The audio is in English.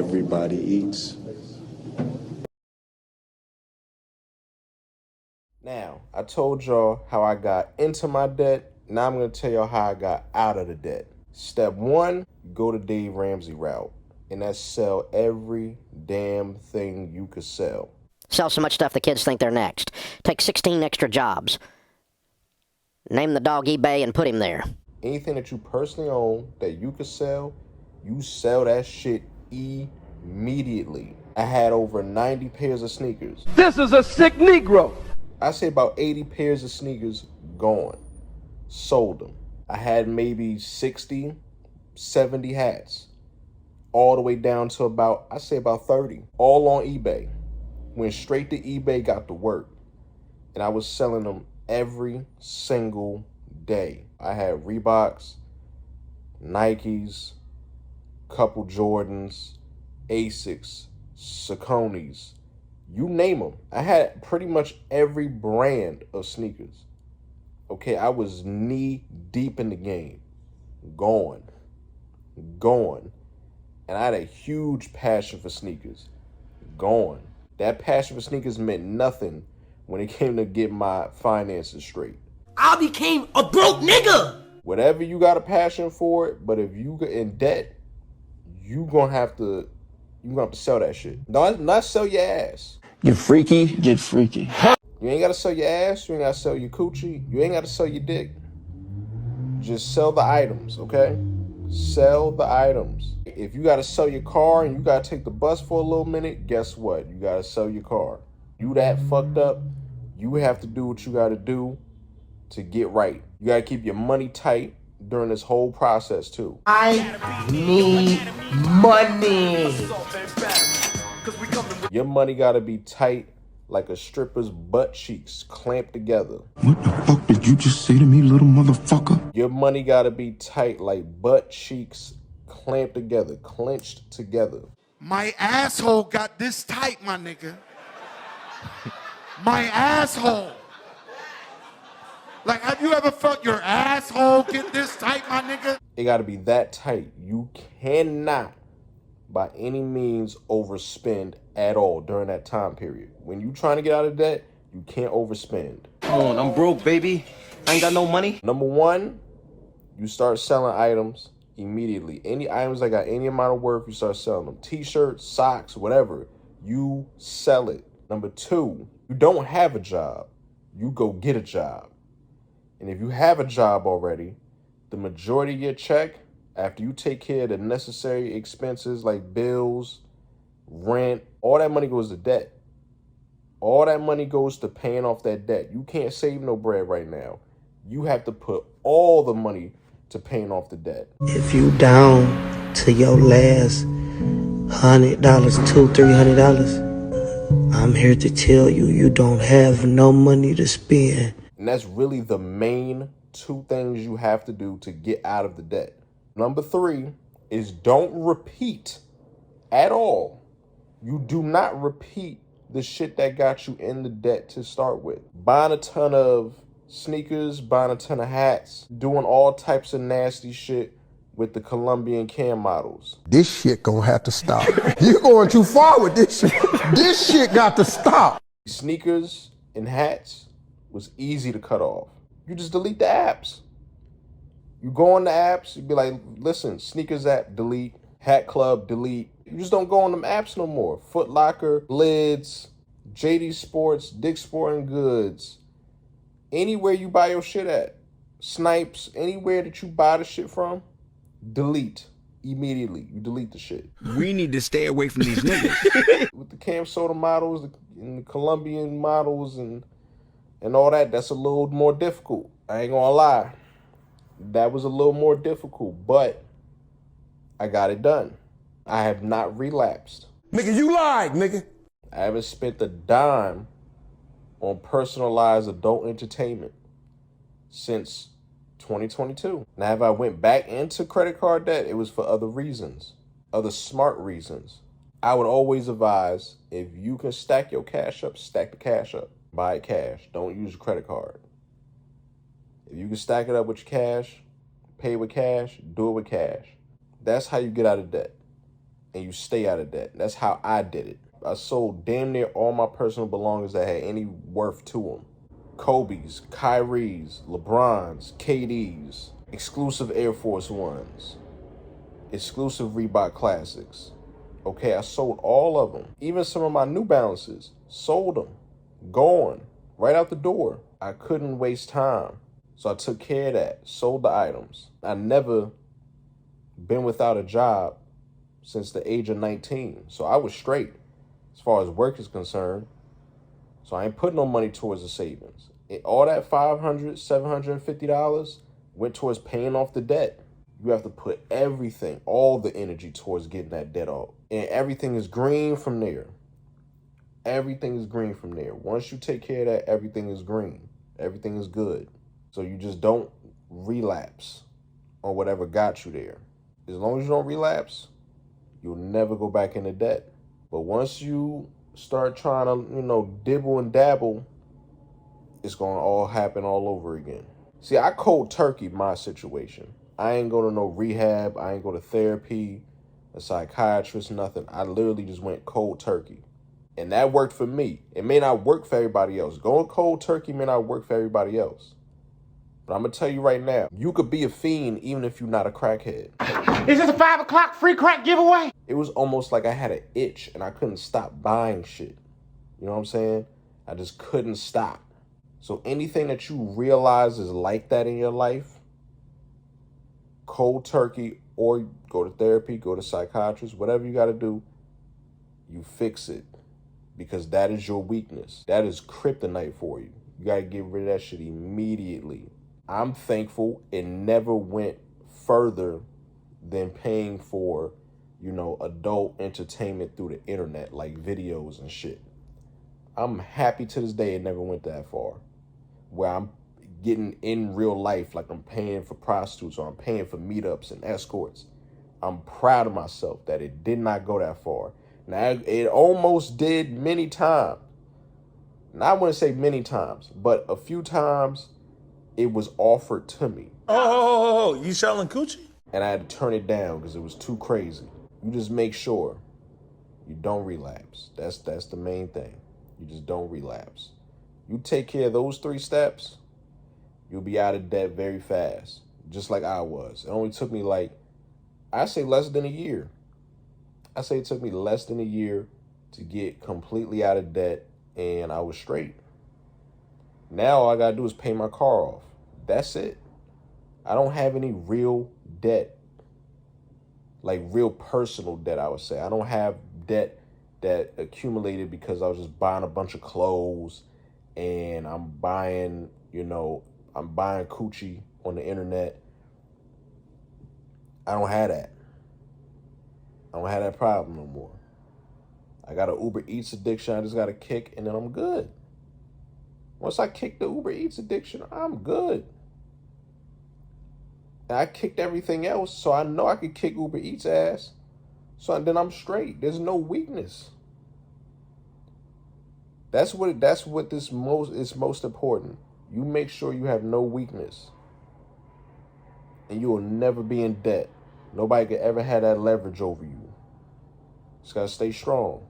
everybody eats. Now, I told y'all how I got into my debt. Now I'm going to tell y'all how I got out of the debt. Step one, go the Dave Ramsey route. And that's sell every damn thing you could sell. Sell so much stuff the kids think they're next. Take 16 extra jobs. Name the dog eBay and put him there. Anything that you personally own that you could sell, you sell that shit immediately. I had over 90 pairs of sneakers. This is a sick Negro. I say about 80 pairs of sneakers gone. Sold them. I had maybe 60, 70 hats. All the way down to about 30. All on eBay. Went straight to eBay, got to work. And I was selling them every single day. I had Reeboks, Nikes, couple Jordans, Asics, Sauconys, you name them. I had pretty much every brand of sneakers. Okay, I was knee deep in the game. Going. And I had a huge passion for sneakers. Going. That passion for sneakers meant nothing when it came to get my finances straight. I became a broke nigga. Whatever you got a passion for it, but if you get in debt, you're gonna have to sell that shit. Not sell your ass. Get freaky, get freaky. You ain't gotta sell your ass, you ain't gotta sell your coochie, you ain't gotta sell your dick. Just sell the items, okay? Sell the items. If you gotta sell your car and you gotta take the bus for a little minute, guess what? You gotta sell your car. You that fucked up, you have to do what you gotta do to get right. You gotta keep your money tight during this whole process too. I need money. Your money gotta be tight like a stripper's butt cheeks clamped together. What the fuck did you just say to me, little motherfucker? Your money gotta be tight like butt cheeks clamped together, clenched together. My asshole got this tight, my nigga. My asshole. Like, have you ever felt your asshole get this tight, my nigga? It gotta be that tight. You cannot, by any means, overspend at all during that time period. When you trying to get out of debt, you can't overspend. Come on, I'm broke, baby. I ain't got no money. Number one, you start selling items immediately. Any items that got any amount of worth, you start selling them. T-shirts, socks, whatever. You sell it. Number two, you don't have a job. You go get a job. And if you have a job already, the majority of your check, after you take care of the necessary expenses like bills, rent, all that money goes to debt. All that money goes to paying off that debt. You can't save no bread right now. You have to put all the money to paying off the debt. If you down to your last $100, $200-300, I'm here to tell you, you don't have no money to spend. And that's really the main two things you have to do to get out of the debt. Number three is don't repeat at all. You do not repeat the shit that got you in the debt to start with. Buying a ton of sneakers, buying a ton of hats, doing all types of nasty shit with the Colombian cam models. This shit gonna have to stop. You're going too far with this shit. This shit got to stop. Sneakers and hats was easy to cut off. You just delete the apps. You go on the apps, you be like, listen, sneakers app, delete, hat club, delete. You just don't go on them apps no more. Foot Locker, Lids, JD Sports, Dick's Sporting Goods, anywhere you buy your shit at, Snipes, anywhere that you buy the shit from, delete immediately. You delete the shit. We need to stay away from these niggas. With the Cam Soda models and the Colombian models and all that, that's a little more difficult. I ain't gonna lie. That was a little more difficult, but I got it done. I have not relapsed. Nigga, you lied, nigga. I haven't spent a dime on personalized adult entertainment since 2022. Now, if I went back into credit card debt, it was for other reasons, other smart reasons. I would always advise, if you can stack your cash up, stack the cash up. Buy it cash. Don't use a credit card. If you can stack it up with your cash, pay with cash, do it with cash. That's how you get out of debt. and you stay out of debt. That's how I did it. I sold damn near all my personal belongings that had any worth to them. Kobe's, Kyrie's, LeBron's, KD's, exclusive Air Force Ones, exclusive Reebok Classics. Okay, I sold all of them. Even some of my New Balances, sold them. Gone, right out the door. I couldn't waste time. So I took care of that, sold the items. I never been without a job since the age of 19. So I was straight as far as work is concerned. So I ain't putting no money towards the savings. All that $500, $750 went towards paying off the debt. You have to put everything, all the energy towards getting that debt off. And everything is green from there. Everything is green from there. Once you take care of that, everything is green. Everything is good. So you just don't relapse on whatever got you there. As long as you don't relapse, you'll never go back into debt. But once you start trying to, dibble and dabble, it's going to all happen all over again. See, I cold turkey my situation. I ain't go to no rehab. I ain't go to therapy, a psychiatrist, nothing. I literally just went cold turkey. And that worked for me. It may not work for everybody else. Going cold turkey may not work for everybody else. But I'm going to tell you right now, you could be a fiend even if you're not a crackhead. Is this a 5 o'clock free crack giveaway? It was almost like I had an itch and I couldn't stop buying shit. You know what I'm saying? I just couldn't stop. So anything that you realize is like that in your life, cold turkey, or go to therapy, go to psychiatrist, whatever you got to do, you fix it. Because that is your weakness. That is kryptonite for you. You got to get rid of that shit immediately. I'm thankful it never went further than paying for, adult entertainment through the internet, like videos and shit. I'm happy to this day it never went that far. Where I'm getting in real life, like I'm paying for prostitutes or I'm paying for meetups and escorts. I'm proud of myself that it did not go that far. Now, it almost did many times. And I wouldn't say many times, but a few times it was offered to me. Oh, you selling coochie? And I had to turn it down because it was too crazy. You just make sure you don't relapse. That's the main thing. You just don't relapse. You take care of those 3 steps, you'll be out of debt very fast, just like I was. It only took me I say less than a year. I say it took me less than a year to get completely out of debt, and I was straight. Now all I gotta do is pay my car off. That's it. I don't have any real debt, like real personal debt, I would say. I don't have debt that accumulated because I was just buying a bunch of clothes and I'm buying coochie on the internet. I don't have that. I don't have that problem no more. I got an Uber Eats addiction I just got to kick, and then I'm good. Once I kick the Uber Eats addiction, I'm good. And I kicked everything else, so I know I could kick Uber Eats ass. So then I'm straight. There's no weakness. That's what is most important. You make sure you have no weakness. And you will never be in debt. Nobody could ever have that leverage over you. Just gotta stay strong.